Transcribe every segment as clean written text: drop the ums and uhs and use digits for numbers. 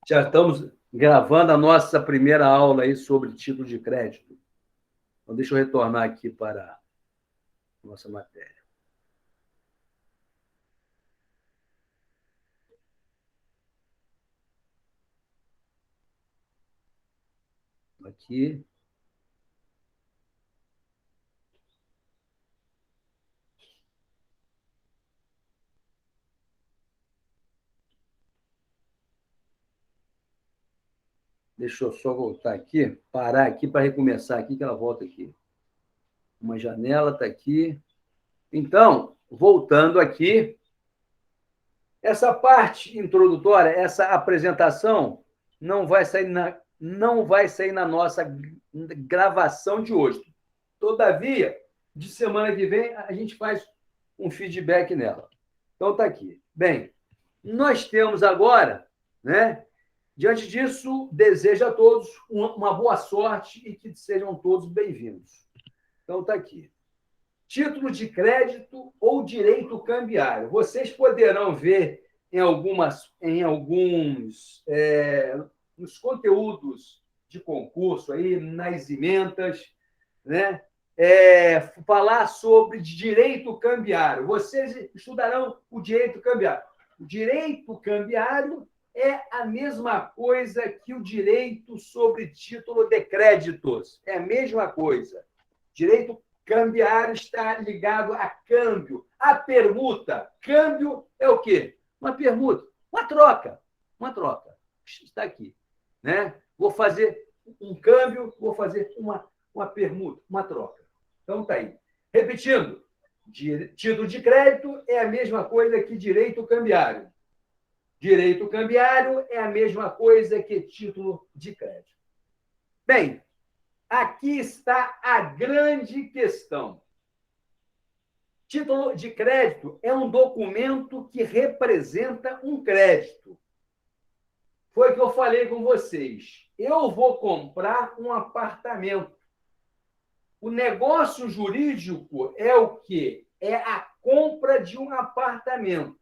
Já estamos gravando a nossa primeira aula aí sobre título de crédito. Então, deixa eu retornar aqui para a nossa matéria. Aqui. Deixa eu só voltar aqui, parar aqui para recomeçar aqui, que ela volta aqui. Uma janela está aqui. Então, voltando aqui, essa parte introdutória, essa apresentação, não vai sair na nossa gravação de hoje. Todavia, de semana que vem, a gente faz um feedback nela. Então, está aqui. Bem, nós temos agora, né? Diante disso, desejo a todos uma boa sorte e que sejam todos bem-vindos. Então, está aqui. Título de crédito ou direito cambiário. Vocês poderão ver em alguns nos conteúdos de concurso aí, nas ementas, né? Falar sobre direito cambiário. Vocês estudarão o direito cambiário. O direito cambiário é a mesma coisa que o direito sobre título de créditos. É a mesma coisa. Direito cambiário está ligado a câmbio, a permuta. Câmbio é o quê? Uma permuta, uma troca. Uma troca. Está aqui. Né? Vou fazer um câmbio, vou fazer uma permuta, uma troca. Então, está aí. Repetindo, título de crédito é a mesma coisa que direito cambiário. Direito cambiário é a mesma coisa que título de crédito. Bem, aqui está a grande questão. Título de crédito é um documento que representa um crédito. Foi o que eu falei com vocês. Eu vou comprar um apartamento. O negócio jurídico é o quê? É a compra de um apartamento.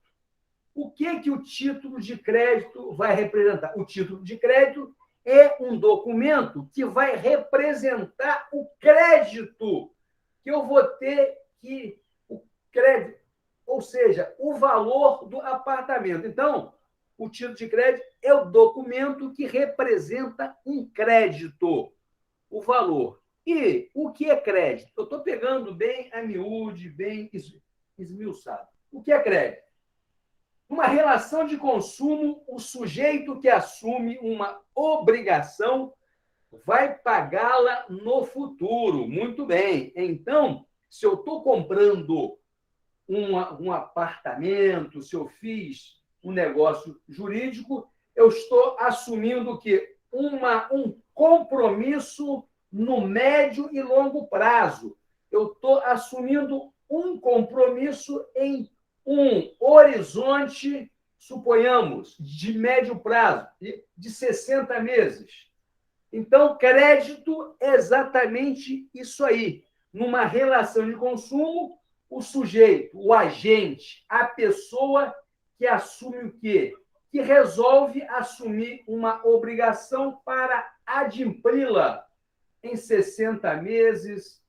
O que o título de crédito vai representar? O título de crédito é um documento que vai representar o crédito que eu vou ter o crédito, ou seja, o valor do apartamento. Então, o título de crédito é o documento que representa um crédito, o valor. E o que é crédito? Eu estou pegando bem a miúde, bem esmiuçado. O que é crédito? Uma relação de consumo, o sujeito que assume uma obrigação vai pagá-la no futuro. Muito bem. Então, se eu estou comprando um apartamento, se eu fiz um negócio jurídico, eu estou assumindo que um compromisso no médio e longo prazo. Eu estou assumindo um compromisso em um horizonte, suponhamos, de médio prazo, de 60 meses. Então, crédito é exatamente isso aí. Numa relação de consumo, o sujeito, o agente, a pessoa que assume o quê? Que resolve assumir uma obrigação para adimpri-la em 60 meses,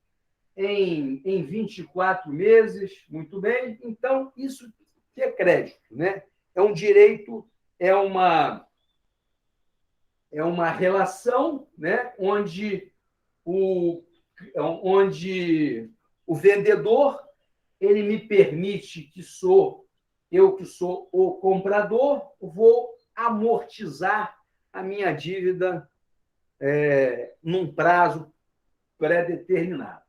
em 24 meses, muito bem. Então, isso que é crédito, né? É um direito, é uma relação, né? onde o vendedor ele me permite eu que sou o comprador, vou amortizar a minha dívida num prazo pré-determinado.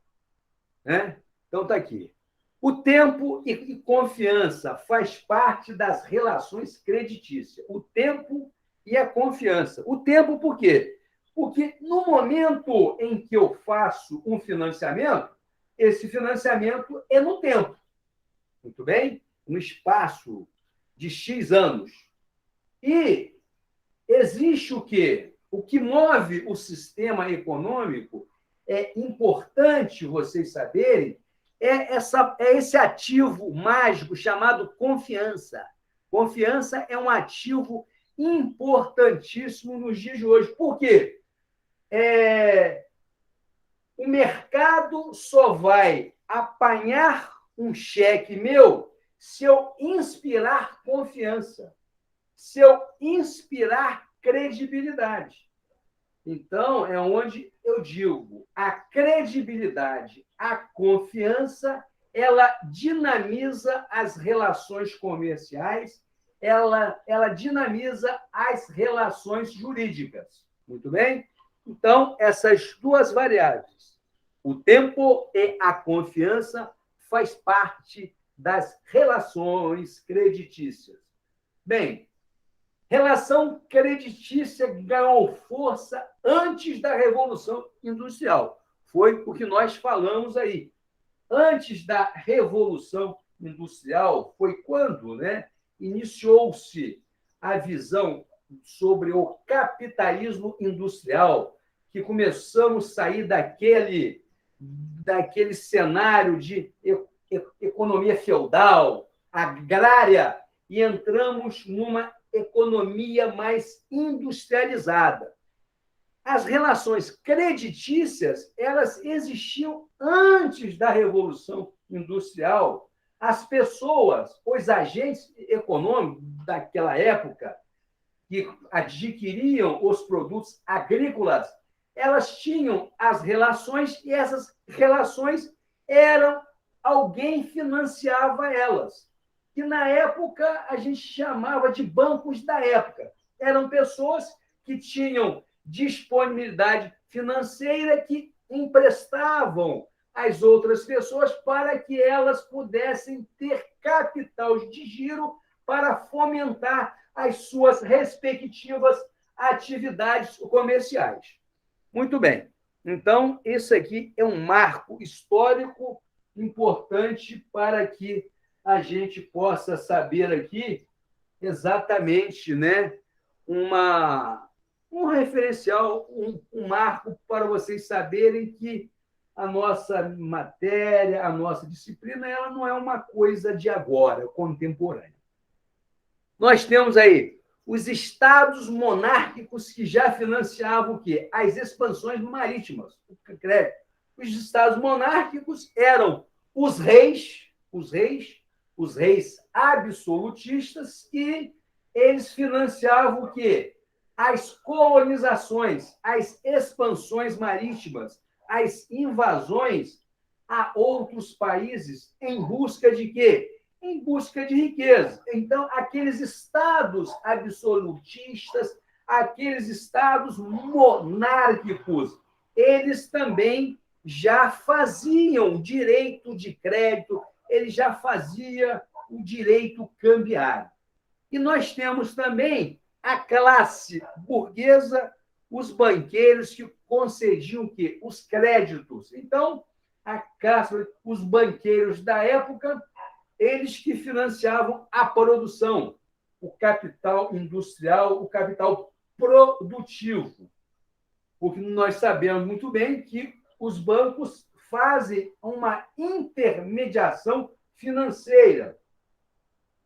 Né? Então, está aqui. O tempo e confiança faz parte das relações creditícias. O tempo e a confiança. O tempo, por quê? Porque no momento em que eu faço um financiamento, esse financiamento é no tempo. Muito bem? No espaço de X anos. E existe o quê? O que move o sistema econômico, é importante vocês saberem, é esse ativo mágico chamado confiança. Confiança é um ativo importantíssimo nos dias de hoje. Por quê? O mercado só vai apanhar um cheque meu se eu inspirar confiança, se eu inspirar credibilidade. Então, é onde eu digo, a credibilidade, a confiança, ela dinamiza as relações comerciais, ela dinamiza as relações jurídicas. Muito bem? Então, essas duas variáveis, o tempo e a confiança, faz parte das relações creditícias. Bem, relação creditícia ganhou força antes da Revolução Industrial. Foi o que nós falamos aí. Antes da Revolução Industrial, foi quando, né, iniciou-se a visão sobre o capitalismo industrial, que começamos a sair daquele cenário de economia feudal, agrária, e entramos numa economia mais industrializada. As relações creditícias, elas existiam antes da Revolução Industrial. As pessoas, os agentes econômicos daquela época, que adquiriam os produtos agrícolas, elas tinham as relações e essas relações eram alguém financiava elas. Que na época a gente chamava de bancos da época. Eram pessoas que tinham disponibilidade financeira que emprestavam às outras pessoas para que elas pudessem ter capital de giro para fomentar as suas respectivas atividades comerciais. Muito bem. Então, isso aqui é um marco histórico importante para que a gente possa saber aqui exatamente, né, um referencial, um marco para vocês saberem que a nossa matéria, a nossa disciplina, ela não é uma coisa de agora, contemporânea. Nós temos aí os estados monárquicos que já financiavam o quê? As expansões marítimas, o crédito. Os estados monárquicos eram os reis absolutistas, e eles financiavam o quê? As colonizações, as expansões marítimas, as invasões a outros países em busca de quê? Em busca de riqueza. Então, aqueles estados absolutistas, aqueles estados monárquicos, eles também já faziam direito de crédito, eles já faziam o direito cambiário. E nós temos também a classe burguesa, os banqueiros que concediam o quê? Os créditos. Então, a classe, os banqueiros da época, eles que financiavam a produção, o capital industrial, o capital produtivo. Porque nós sabemos muito bem que os bancos fazem uma intermediação financeira.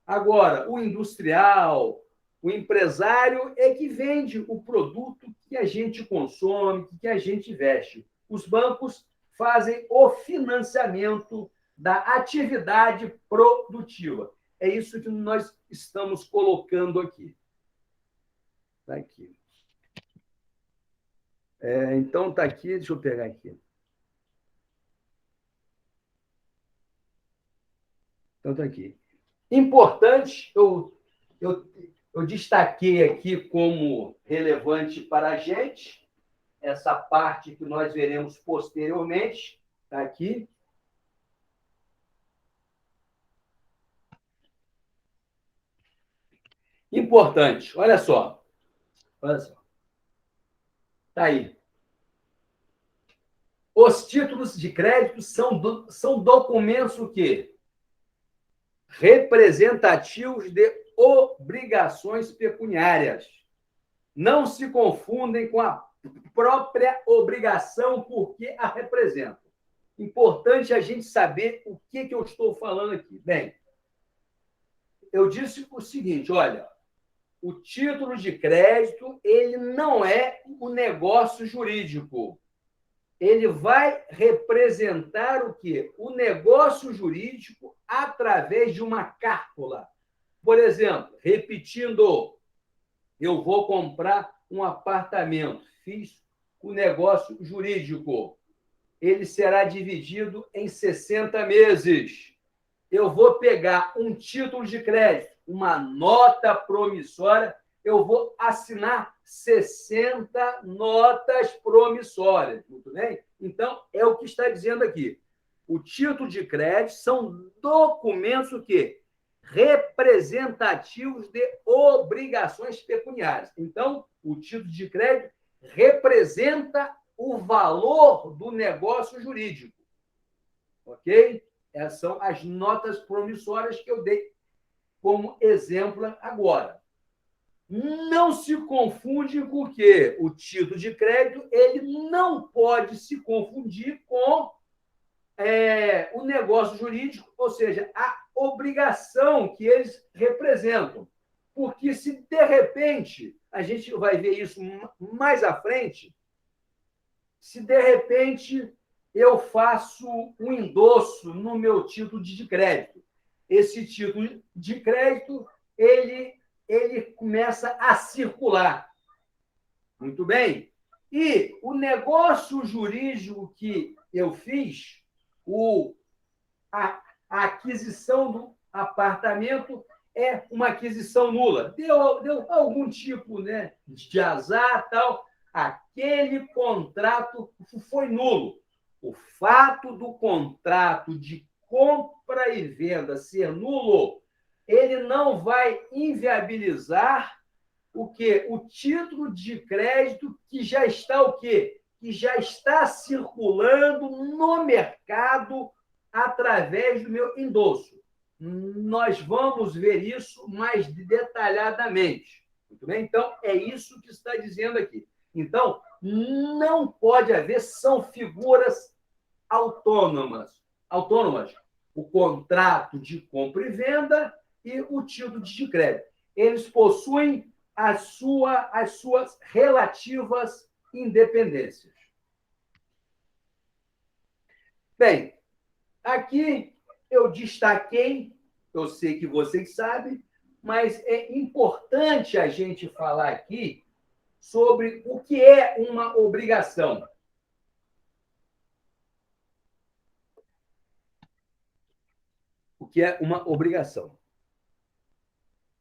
Agora, o industrial, o empresário é que vende o produto que a gente consome, que a gente veste. Os bancos fazem o financiamento da atividade produtiva. É isso que nós estamos colocando aqui. Está aqui. Então, está aqui, deixa eu pegar aqui. Então, está aqui. Importante, eu destaquei aqui como relevante para a gente, essa parte que nós veremos posteriormente, está aqui. Importante, olha só. Olha só. Está aí. Os títulos de crédito são documentos o quê? Representativos de obrigações pecuniárias. Não se confundem com a própria obrigação porque a representam. Importante a gente saber o que eu estou falando aqui. Bem, eu disse o seguinte, olha, o título de crédito ele não é um negócio jurídico. Ele vai representar o quê? O negócio jurídico através de uma cárpula. Por exemplo, repetindo, eu vou comprar um apartamento, fiz o negócio jurídico. Ele será dividido em 60 meses. Eu vou pegar um título de crédito, uma nota promissória, eu vou assinar 60 notas promissórias. Muito bem? Então, é o que está dizendo aqui. O título de crédito são documentos o quê? Representativos de obrigações pecuniárias. Então, o título de crédito representa o valor do negócio jurídico. Ok? Essas são as notas promissórias que eu dei como exemplo agora. Não se confunde com o quê? O título de crédito ele não pode se confundir com o negócio jurídico, ou seja, a obrigação que eles representam. Porque se, de repente, a gente vai ver isso mais à frente, se, de repente, eu faço um endosso no meu título de crédito, esse título de crédito, ele começa a circular. Muito bem? E o negócio jurídico que eu fiz, a aquisição do apartamento é uma aquisição nula. Deu algum tipo, né, de azar, tal. Aquele contrato foi nulo. O fato do contrato de compra e venda ser nulo, ele não vai inviabilizar o quê? O título de crédito que já está o quê? Que já está circulando no mercado através do meu endosso. Nós vamos ver isso mais detalhadamente. Muito bem? Então, é isso que está dizendo aqui. Então, não pode haver, são figuras autônomas. O contrato de compra e venda e o título de crédito. Eles possuem as suas relativas independências. Bem, aqui eu destaquei, eu sei que vocês sabem, mas é importante a gente falar aqui sobre o que é uma obrigação. O que é uma obrigação?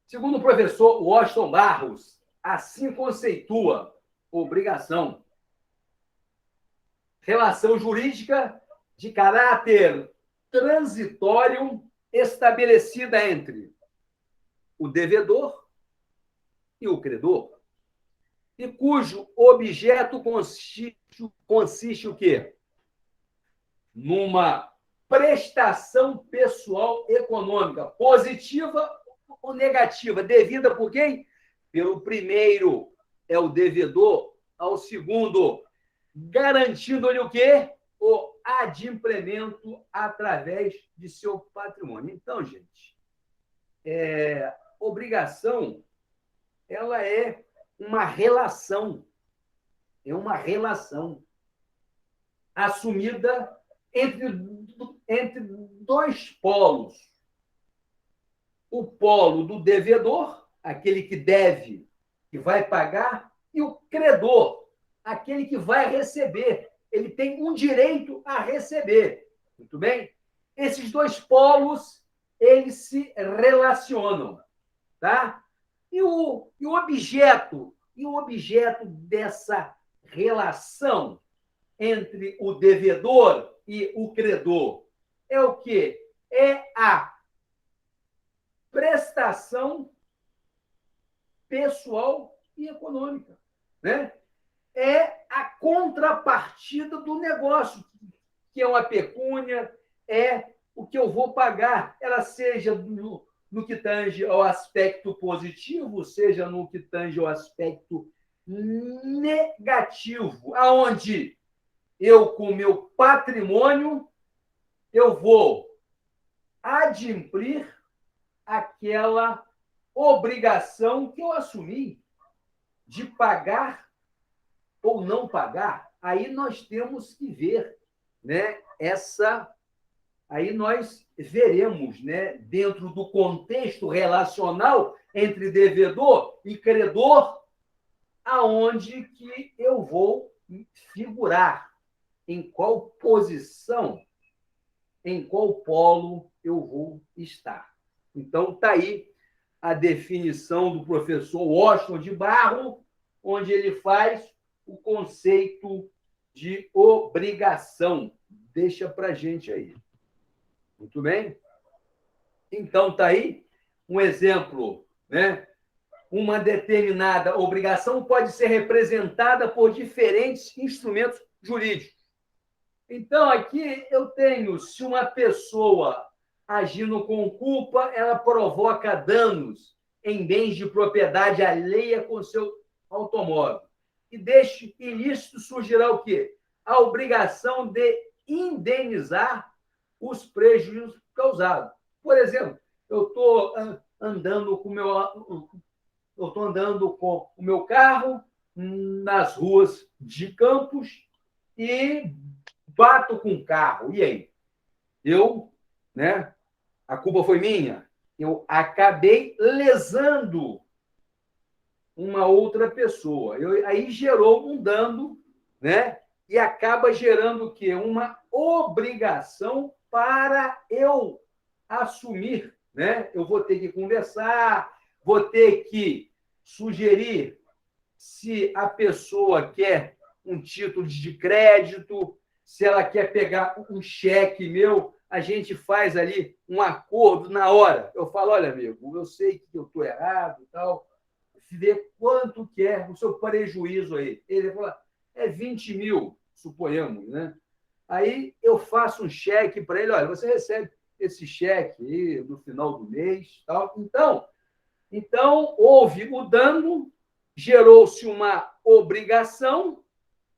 Segundo o professor Washington Barros, assim conceitua obrigação: relação jurídica de caráter transitório estabelecida entre o devedor e o credor, e cujo objeto consiste o quê? Numa prestação pessoal econômica, positiva ou negativa, devida por quem? Pelo primeiro, é o devedor, ao segundo, garantindo-lhe o quê? O adimplemento através de seu patrimônio. Então, gente, obrigação, ela é uma relação, assumida entre dois polos. O polo do devedor, aquele que deve, que vai pagar, e o credor, aquele que vai receber. Ele tem um direito a receber. Muito bem? Esses dois polos, eles se relacionam. Tá? E o objeto dessa relação entre o devedor e o credor é o quê? É a prestação pessoal e econômica, né? É a contrapartida do negócio, que é uma pecúnia, é o que eu vou pagar, ela seja no que tange ao aspecto positivo, seja no que tange ao aspecto negativo, aonde eu, com meu patrimônio, eu vou adimplir aquela obrigação que eu assumi de pagar ou não pagar. Aí nós temos que ver, né, aí nós veremos, né, dentro do contexto relacional entre devedor e credor, aonde que eu vou figurar, em qual posição, em qual polo eu vou estar. Então, está aí a definição do professor Washington de Barro, onde ele faz o conceito de obrigação. Deixa para a gente aí. Muito bem? Então, está aí um exemplo, né? Uma determinada obrigação pode ser representada por diferentes instrumentos jurídicos. Então, aqui eu tenho, se uma pessoa agindo com culpa, ela provoca danos em bens de propriedade alheia com seu automóvel. E deste ilícito surgirá o quê? A obrigação de indenizar os prejuízos causados. Por exemplo, eu estou andando com o meu carro nas ruas de Campos e bato com o carro. E aí? Né? A culpa foi minha. Eu acabei lesando uma outra pessoa. Aí gerou um dano, né? E acaba gerando o quê? Uma obrigação para eu assumir, né? Eu vou ter que conversar, vou ter que sugerir se a pessoa quer um título de crédito, se ela quer pegar um cheque meu, a gente faz ali um acordo na hora. Eu falo, olha, amigo, eu sei que eu estou errado e tal, vê quanto que é o seu prejuízo aí. Ele fala, é 20 mil, suponhamos, né? Aí eu faço um cheque para ele, olha, você recebe esse cheque aí no final do mês. Tal. Então, houve o dano, gerou-se uma obrigação,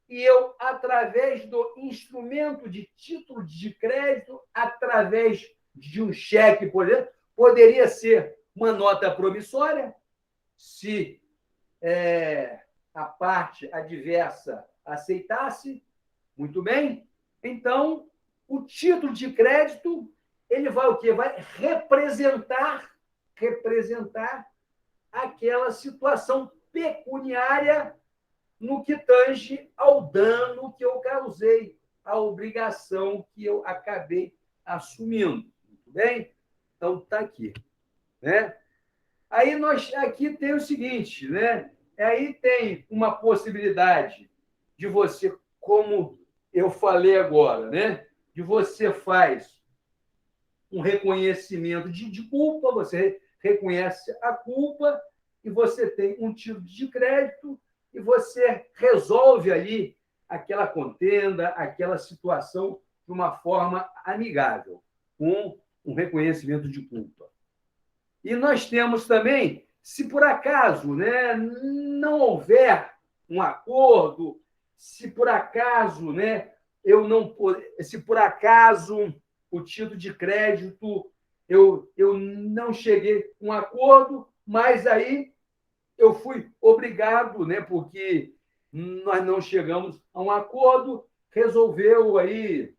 e eu, através do instrumento de título de crédito, através de um cheque, por exemplo, poderia ser uma nota promissória, se a parte adversa aceitasse, muito bem. Então, o título de crédito, ele vai o quê? Vai representar aquela situação pecuniária no que tange ao dano que eu causei, à obrigação que eu acabei assumindo. Muito bem? Então, está aqui. Né? Aí nós aqui tem o seguinte, né? Aí tem uma possibilidade de você, como eu falei agora, né? De você faz um reconhecimento de culpa, você reconhece a culpa e você tem um título de crédito e você resolve ali aquela contenda, aquela situação de uma forma amigável, com um reconhecimento de culpa. E nós temos também, se por acaso, né, não houver um acordo, se por acaso, né, se por acaso o título de crédito eu não cheguei a um acordo, mas aí eu fui obrigado, né, porque nós não chegamos a um acordo, resolveu aí,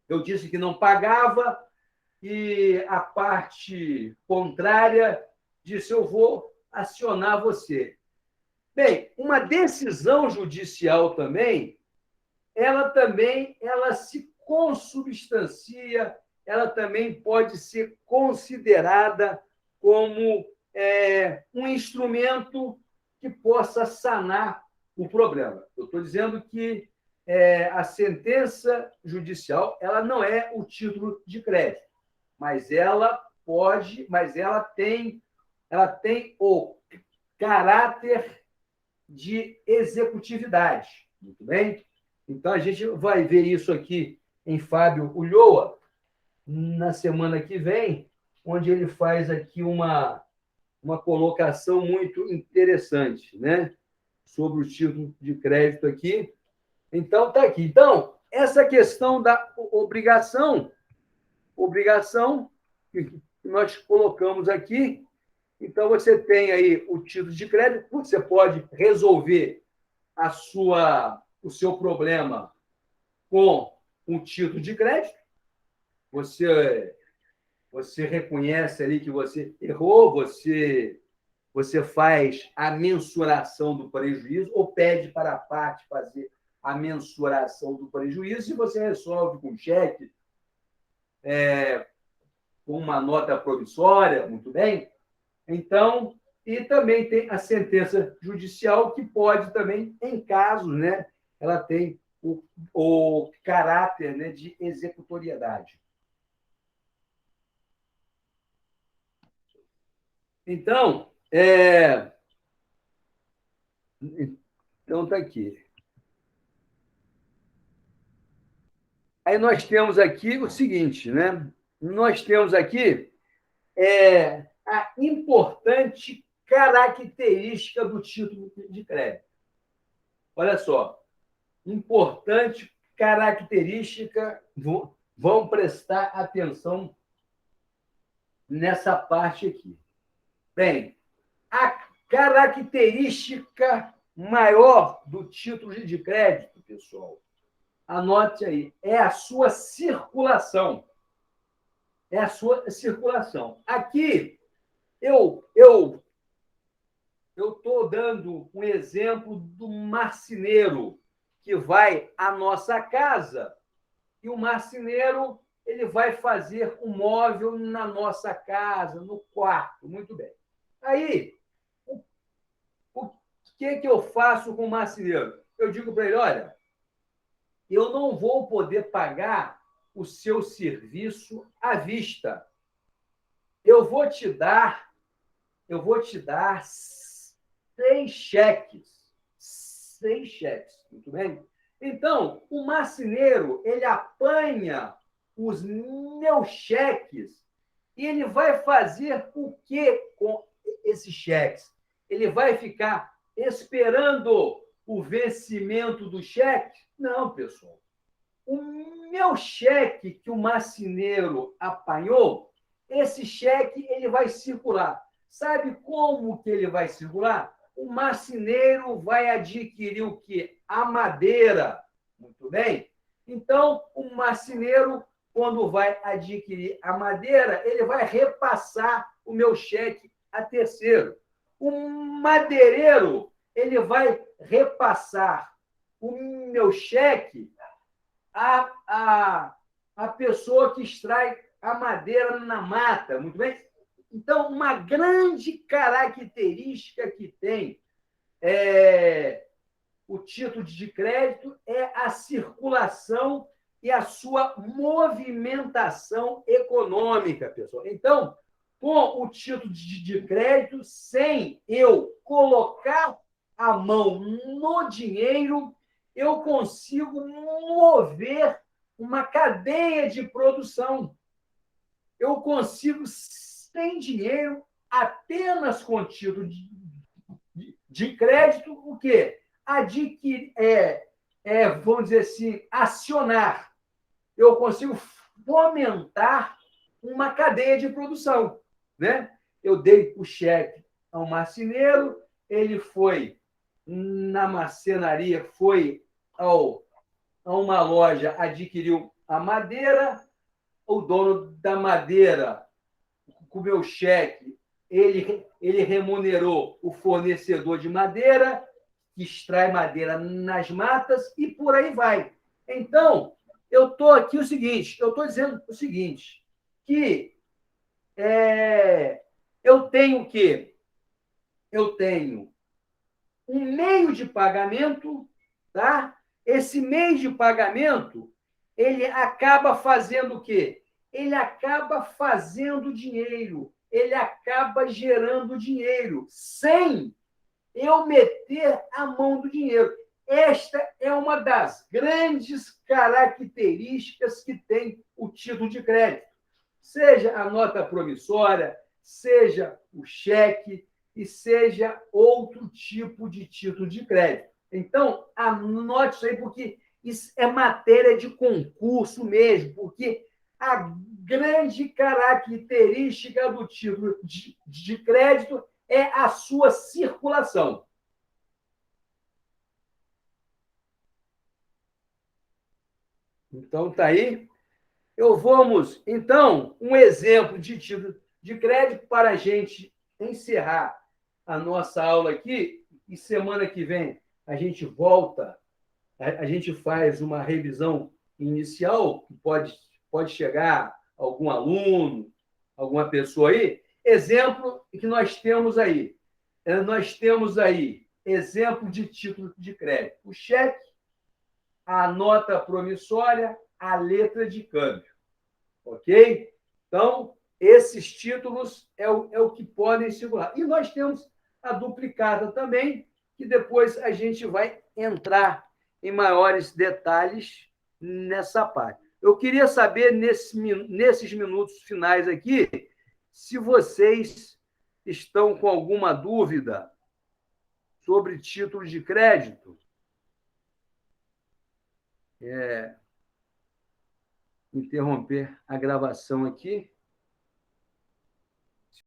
eu disse que não pagava, e a parte contrária disse, eu vou acionar você. Bem, uma decisão judicial também, ela se consubstancia, ela também pode ser considerada como um instrumento que possa sanar o problema. Eu estou dizendo que a sentença judicial ela não é o título de crédito, mas ela tem o caráter de executividade. Muito bem? Então, a gente vai ver isso aqui em Fábio Ulloa, na semana que vem, onde ele faz aqui uma colocação muito interessante, né? Sobre o título de crédito aqui. Então, está aqui. Então, essa questão da obrigação que nós colocamos aqui, Então, você tem aí o título de crédito, você pode resolver o seu problema com um título de crédito. Você reconhece ali que você errou, você faz a mensuração do prejuízo ou pede para a parte fazer a mensuração do prejuízo e você resolve com cheque, com uma nota promissória, muito bem. Então, e também tem a sentença judicial, que pode também, em casos, né, ela tem o caráter, né, de executoriedade. Então, então está aqui. Aí nós temos aqui o seguinte, né? Nós temos aqui a importante característica do título de crédito. Olha só, importante característica, vão prestar atenção nessa parte aqui. Bem, a característica maior do título de crédito, pessoal, anote aí, é a sua circulação. É a sua circulação. Aqui, eu estou dando um exemplo do marceneiro que vai à nossa casa e o marceneiro ele vai fazer um móvel na nossa casa, no quarto. Muito bem. Aí, o que eu faço com o marceneiro? Eu digo para ele, olha, eu não vou poder pagar o seu serviço à vista. Eu vou te dar 6 cheques. 6 cheques, muito bem? Então, o marceneiro, ele apanha os meus cheques e ele vai fazer o que com esses cheques? Ele vai ficar esperando o vencimento do cheque? Não, pessoal. O meu cheque que o marceneiro apanhou, esse cheque ele vai circular. Sabe como que ele vai circular? O marceneiro vai adquirir o quê? A madeira. Muito bem? Então, o marceneiro, quando vai adquirir a madeira, ele vai repassar o meu cheque a terceiro. O madeireiro, ele vai repassar o meu cheque a pessoa que extrai a madeira na mata. Muito bem? Então, uma grande característica que tem o título de crédito é a circulação e a sua movimentação econômica, pessoal. Então, com o título de crédito, sem eu colocar a mão no dinheiro, eu consigo mover uma cadeia de produção. Eu consigo, sem dinheiro, apenas com título de crédito, o quê? Adquirir, vamos dizer assim, acionar. Eu consigo fomentar uma cadeia de produção, né? Eu dei o cheque ao marceneiro, ele foi na marcenaria, foi a uma loja, adquiriu a madeira, o dono da madeira, com o meu cheque, ele remunerou o fornecedor de madeira, que extrai madeira nas matas, e por aí vai. Então, eu estou aqui eu estou dizendo o seguinte, que eu tenho o quê? Eu tenho um meio de pagamento, tá? Esse meio de pagamento, ele acaba fazendo o quê? Ele acaba fazendo dinheiro, ele acaba gerando dinheiro, sem eu meter a mão do dinheiro. Esta é uma das grandes características que tem o título de crédito. Seja a nota promissória, seja o cheque e seja outro tipo de título de crédito. Então, anote isso aí, porque isso é matéria de concurso mesmo, porque A grande característica do título de crédito é a sua circulação. Então, está aí. Então, um exemplo de título de crédito para a gente encerrar a nossa aula aqui. E semana que vem a gente volta, a gente faz uma revisão inicial, que pode chegar algum aluno, alguma pessoa aí. Exemplo que nós temos aí. Nós temos aí exemplo de título de crédito. O cheque, a nota promissória, a letra de câmbio. Ok? Então, esses títulos é o que podem circular. E nós temos a duplicata também, que depois a gente vai entrar em maiores detalhes nessa parte. Eu queria saber, nesses minutos finais aqui, se vocês estão com alguma dúvida sobre título de crédito. Interromper a gravação aqui.